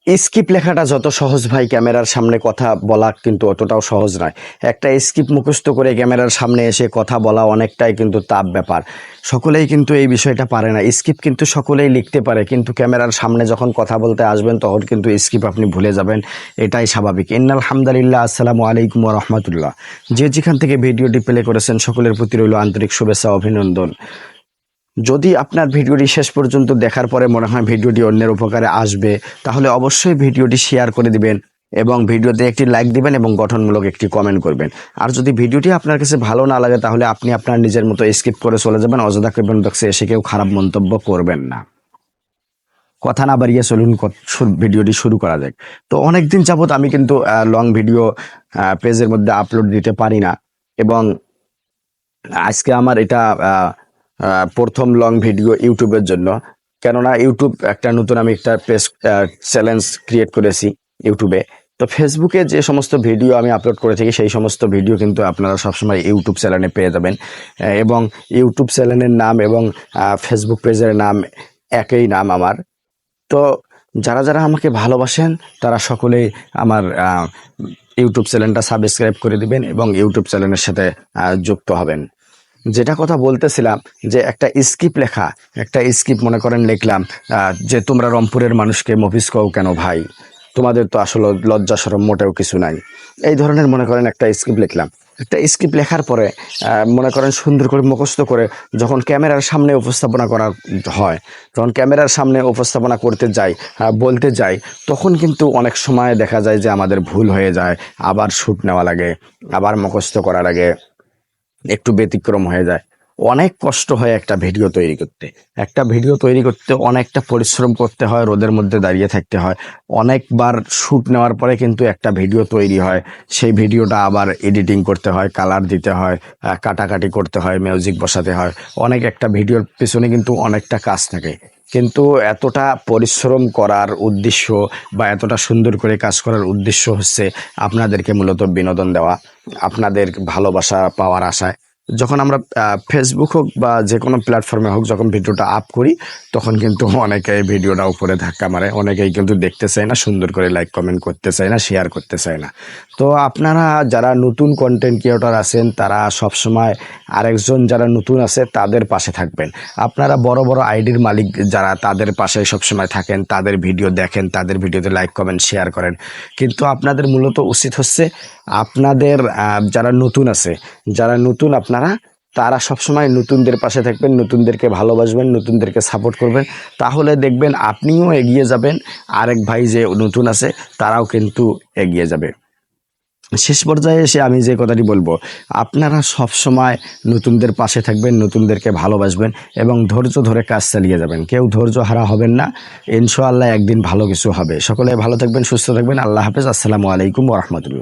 Script লেখাটা যত সহজ ভাই, ক্যামেরার সামনে কথা বলা কিন্তু অতটাও সহজ নয়। একটা স্ক্রিপ্ট মুখস্থ করে ক্যামেরার সামনে এসে কথা বলা অনেকটাই কিন্তু টাফ ব্যাপার। সকলেই কিন্তু এই বিষয়টা পারে না। স্ক্রিপ্ট কিন্তু সকলেই লিখতে পারে, কিন্তু ক্যামেরার সামনে যখন কথা বলতে আসবেন তখন কিন্তু স্ক্রিপ্ট আপনি ভুলে যাবেন, এটাই স্বাভাবিক। ইন্নাল হামদালিল্লাহ, আসসালামু আলাইকুম ওয়া রাহমাতুল্লাহ। যে যেখান থেকে ভিডিওটি প্লে করেছেন সকলের প্রতি রইল আন্তরিক শুভেচ্ছা, অভিনন্দন। যদি আপনার ভিডিওটি শেষ পর্যন্ত দেখার পরে মনে হয় ভিডিওটি অন্যের উপকারে আসবে, তাহলে অবশ্যই ভিডিওটি শেয়ার করে দিবেন এবং ভিডিওতে একটি লাইক দিবেন এবং গঠনমূলক একটি কমেন্ট করবেন। আর যদি ভিডিওটি আপনার কাছে ভালো না লাগে তাহলে আপনি আপনার নিজের মতো স্কিপ করে চলে যাবেন। অযথা কমেন্ট বক্সে এসে কেউ খারাপ মন্তব্য করবেন না। কথা না বাড়িয়ে চলুন ভিডিওটি শুরু করা যাক। তো অনেকদিন যাবত আমি কিন্তু লং ভিডিও পেজের মধ্যে আপলোড দিতে পারি না, এবং আজকে আমার এটা প্রথম লং ভিডিও ইউটিউবের জন্য। কেননা ইউটিউব একটা নতুন আমি একটা পেজ চ্যালেঞ্জ ক্রিয়েট করেছি ইউটিউবে। তো ফেসবুকে যে সমস্ত ভিডিও আমি আপলোড করে থাকি সেই সমস্ত ভিডিও কিন্তু আপনারা সবসময় ইউটিউব চ্যানেলে পেয়ে যাবেন, এবং ইউটিউব চ্যানেলের নাম এবং ফেসবুক পেজের নাম একই নাম আমার। তো যারা যারা আমাকে ভালোবাসেন তারা সকলেই আমার ইউটিউব চ্যানেলটা সাবস্ক্রাইব করে দিবেন এবং ইউটিউব চ্যানেলের সাথে যুক্ত হবেন। যেটা কথা বলতেছিলাম, যে একটা স্ক্রিপ্ট লেখা, একটা স্ক্রিপ্ট মনে করেন লিখলাম যে তোমরা রংপুরের মানুষকে মফিজ কও কেন ভাই, তোমাদের তো আসলে লজ্জা শরম মোটেও কিছু নাই, এই ধরনের মনে করেন একটা স্ক্রিপ্ট লিখলাম। একটা স্ক্রিপ্ট লেখার পরে মনে করেন সুন্দর করে মুখস্থ করে যখন ক্যামেরার সামনে উপস্থাপনা করা হয়, যখন ক্যামেরার সামনে উপস্থাপনা করতে যাই, বলতে যাই, তখন কিন্তু অনেক সময় দেখা যায় যে আমাদের ভুল হয়ে যায়, আবার শ্যুট নেওয়া লাগে, আবার মুখস্থ করা লাগে, একটু ব্যতিক্রম হয়ে যায়। অনেক কষ্ট হয় একটা ভিডিও তৈরি করতে। একটা ভিডিও তৈরি করতে অনেকটা পরিশ্রম করতে হয়, রোদের মধ্যে দাঁড়িয়ে থাকতে হয়, অনেকবার শ্যুট নেওয়ার পরে কিন্তু একটা ভিডিও তৈরি হয়। সেই ভিডিওটা আবার এডিটিং করতে হয়, কালার দিতে হয়, কাটাকাটি করতে হয়, মিউজিক বসাতে হয়। অনেক একটা ভিডিওর পেছনে কিন্তু অনেকটা কাজ থাকে। কিন্তু এতটা পরিশ্রম করার উদ্দেশ্য বা এতটা সুন্দর করে কাজ করার উদ্দেশ্য হচ্ছে আপনাদেরকে মূলত বিনোদন দেওয়া, আপনাদের ভালোবাসা পাওয়ার আশায়। যখন আমরা ফেসবুক হোক বা যে কোনো প্ল্যাটফর্মে হোক, যখন ভিডিওটা আপ করি তখন কিন্তু অনেকেই ভিডিওটা উপরে ধাক্কা মারে, অনেকেই কিন্তু দেখতে চায় না, সুন্দর করে লাইক কমেন্ট করতে চায় না, শেয়ার করতে চায় না। তো আপনারা যারা নতুন কন্টেন্ট ক্রিয়েটর আছেন তারা সবসময় আরেকজন যারা নতুন আছে তাদের পাশে থাকবেন। আপনারা বড় বড় আইডির মালিক যারা, তাদের পাশে সবসময় থাকেন, তাদের ভিডিও দেখেন, তাদের ভিডিওতে লাইক কমেন্ট শেয়ার করেন। কিন্তু আপনাদের মূলত উচিত হচ্ছে আপনাদের যারা নতুন আছে, যারা নতুন আপনারা, তারা সবসময় নতুনদের পাশে থাকবেন, নতুনদেরকে ভালোবাসবেন, নতুনদেরকে সাপোর্ট করবেন। তাহলে দেখবেন আপনিও এগিয়ে যাবেন, আরেক ভাই যে নতুন আছে তারাও কিন্তু এগিয়ে যাবে। শেষ পর্যায়ে এসে আমি যে কথাটি বলবো, আপনারা সবসময় নতুনদের পাশে থাকবেন, নতুনদেরকে ভালোবাসবেন এবং ধৈর্য ধরে কাজ চালিয়ে যাবেন। কেউ ধৈর্য হারা হবেন না, ইনশাআল্লাহ একদিন ভালো কিছু হবে। সকলে ভালো থাকবেন, সুস্থ থাকবেন। আল্লাহ হাফেজ। আসসালামু আলাইকুম ওয়া রাহমাতুল্লাহ।